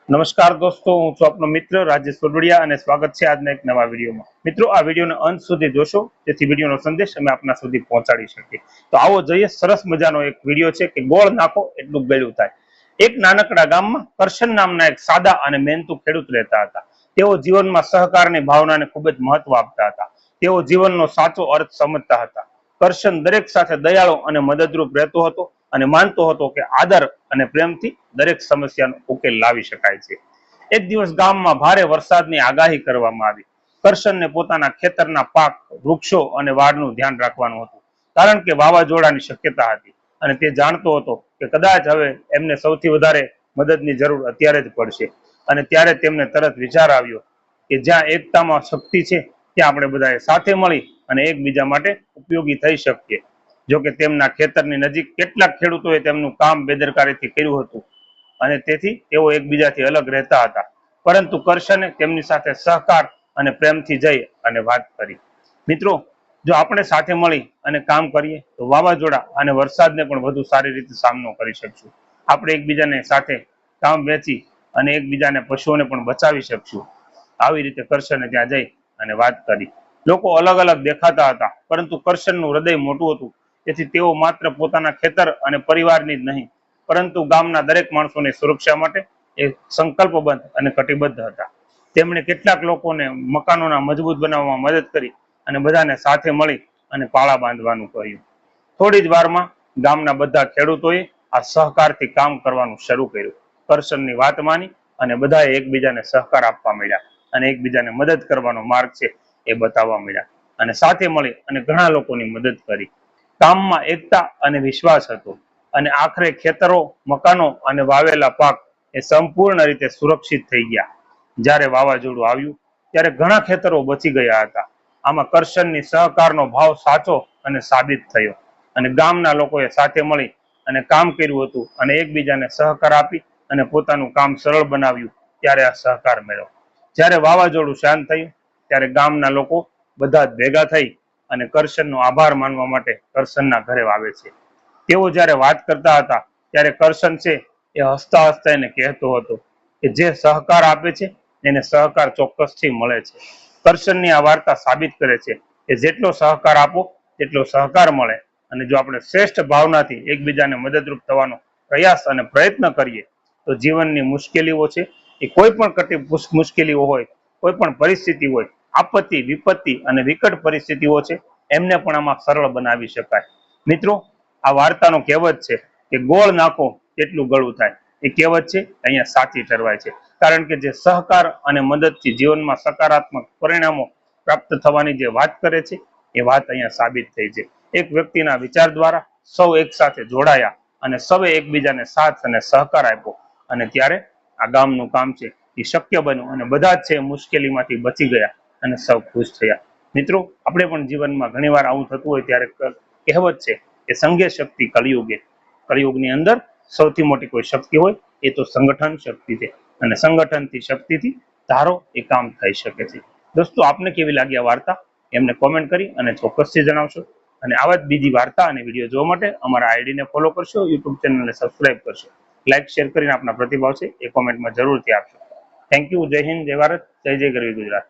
નમસ્કાર દોસ્તો, હું છું આપનો મિત્ર રાજેશ સોડવડિયા અને સ્વાગત છે આજના એક નવા વિડીયોમાં। મિત્રો, આ વિડીયોને અંત સુધી જોશો જેથી વિડીયોનો સંદેશ અમે આપના સુધી પહોંચાડી શકીએ। તો આવો જોઈએ, સરસ મજાનો એક વિડીયો છે કે ગોળ નાખો એટલું ગળ્યું થાય। એક નાનકડા ગામમાં કરશન નામના એક સાદા અને મહેનતુ ખેડૂત રહેતા હતા। તેઓ જીવનમાં સહકારની ભાવનાને ખૂબ જ મહત્વ આપતા હતા। તેઓ જીવનનો સાચો અર્થ સમજતા હતા। કરશન દરેક સાથે દયાળુ અને મદદરૂપ રહેતો હતો અને માનતો હતો કે આદર અને પ્રેમથી દરેક સમસ્યાનો ઉકેલ લાવી શકાય છે। એક દિવસ ગામમાં ભારે વરસાદની આગાહી કરવામાં આવી। કરશનને પોતાના ખેતરના પાક, વૃક્ષો અને વાડનું ધ્યાન રાખવાનું હતું, કારણ કે વાવાઝોડાની શક્યતા હતી અને તે જાણતો હતો કે કદાચ હવે એમને સૌથી વધારે મદદની જરૂર અત્યારે જ પડશે। અને ત્યારે તેમને તરત વિચાર આવ્યો કે જ્યાં એકતામાં શક્તિ છે ત્યાં આપણે બધાએ સાથે મળી અને એકબીજા માટે ઉપયોગી થઈ શકીએ। જોકે તેમના ખેતરની નજીક કેટલાક ખેડૂતોએ તેમનું કામ બેદરકારીથી કર્યું હતું અને તેથી તેઓ એકબીજાથી અલગ રહેતા હતા, પરંતુ કરશને તેમની સાથે સહકાર અને પ્રેમથી જઈ અને વાત કરી। મિત્રો, જો આપણે સાથે મળી અને કામ કરીએ તો વાવાઝોડા અને વરસાદને પણ વધુ સારી રીતે સામનો કરી શકશું। આપણે એકબીજાને સાથે કામ વેચી અને એકબીજાને પશુઓને પણ બચાવી શકશું। આવી રીતે કરશને ત્યાં જઈ અને વાત કરી। લોકો અલગ અલગ દેખાતા હતા, પરંતુ કરશનનું હૃદય મોટું હતું, તેથી તેઓ માત્ર પોતાના ખેતર અને પરિવારની જ નહીં, પરંતુ ગામના દરેક માણસોની સુરક્ષા માટે એક સંકલ્પબદ્ધ અને કટિબદ્ધ હતા। તેમણે કેટલાક લોકોને મકાનોના મજબૂત બનાવવામાં મદદ કરી અને બધાને સાથે મળી અને પાળા બાંધવાનું કહ્યું। થોડી જ વારમાં ગામના બધા ખેડૂતોએ આ સહકારથી કામ કરવાનું શરૂ કર્યું। કરશનની વાત માની અને બધાએ એકબીજાને સહકાર આપવા માંડ્યા અને એકબીજાને મદદ કરવાનો માર્ગ છે એ બતાવવા માંડ્યા અને સાથે મળી અને ઘણા લોકોની મદદ કરી। કામમાં એકતા અને વિશ્વાસ હતો અને આખરે ખેતરો, મકાનો અને વાવેલા પાક એ સંપૂર્ણ રીતે સુરક્ષિત થઈ ગયા। જ્યારે વાવાઝોડું આવ્યું ત્યારે ઘણા ખેતરો બચી ગયા હતા। આમાં કરશનની સહકારનો ભાવ સાચો અને સાબિત થયો અને ગામના લોકોએ સાથે મળી અને કામ કર્યું હતું અને એકબીજાને સહકાર આપી અને પોતાનું કામ સરળ બનાવ્યું। ત્યારે આ સહકાર મળ્યો। જ્યારે વાવાઝોડું શાંત થયું ત્યારે ગામના લોકો બધા જ ભેગા થઈ અને કરશનનો આભાર માનવા માટે કરશનના ઘરે આવે છે। તેઓ જ્યારે વાત કરતા હતા ત્યારે કરશન છે એ હસતા હસતા એને કહેતો હતો કે જે સહકાર આપે છે એને સહકાર ચોક્કસથી મળે છે। કરશનની આ વાર્તા સાબિત કરે છે કે જેટલો સહકાર આપો તેટલો સહકાર મળે, અને જો આપણે શ્રેષ્ઠ ભાવનાથી એકબીજાને મદદરૂપ થવાનો પ્રયાસ અને પ્રયત્ન કરીએ તો જીવનની મુશ્કેલીઓ છે એ કોઈ પણ મુશ્કેલીઓ હોય, કોઈ પણ પરિસ્થિતિ હોય, આપત્તિ, વિપત્તિ અને વિકટ પરિસ્થિતિઓ છે એમને પણ આમાં સરળ બનાવી શકાય। મિત્રો, આ વાર્તાનો કહેવત છે કે ગોળ નાખો એટલું ગળું થાય, એ કહેવત છે અહીંયા સાચી ઠરવાય છે, કારણ કે જે સહકાર અને મદદથી જીવનમાં સકારાત્મક પરિણામો પ્રાપ્ત થવાની જે વાત કરે છે એ વાત અહીંયા સાબિત થઈ છે। એક વ્યક્તિના વિચાર દ્વારા સૌ એક સાથે જોડાયા અને સૌએ એકબીજાને સાથ અને સહકાર આપ્યો અને ત્યારે આ ગામનું કામ છે એ શક્ય બન્યું અને બધા જ છે મુશ્કેલીમાંથી બચી ગયા અને સૌ ખુશ થયા। મિત્રો, આપણે પણ જીવનમાં ઘણીવાર આવું થતું હોય ત્યારે કહેવત છે કે સંઘે શક્તિ કલયુગે। કલયુગની અંદર સૌથી મોટી કોઈ શક્તિ હોય એ તો સંગઠન શક્તિ છે અને સંગઠનથી શક્તિથી ધારો એ કામ થઈ શકે છે। દોસ્તો, આપને કેવી લાગી આ વાર્તા એમને કોમેન્ટ કરી અને ચોક્કસથી જણાવશો અને આવા જ બીજી વાર્તા અને વિડીયો જોવા માટે અમારા આઈડીને ફોલો કરશો, યુટ્યુબ ચેનલને સબસ્ક્રાઇબ કરશો, લાઇક શેર કરીને આપના પ્રતિભાવ છે એ કોમેન્ટમાં જરૂરથી આપશો। Thank you. જય હિન્દ, જય ભારત, જય જય ગરવી ગુજરાત।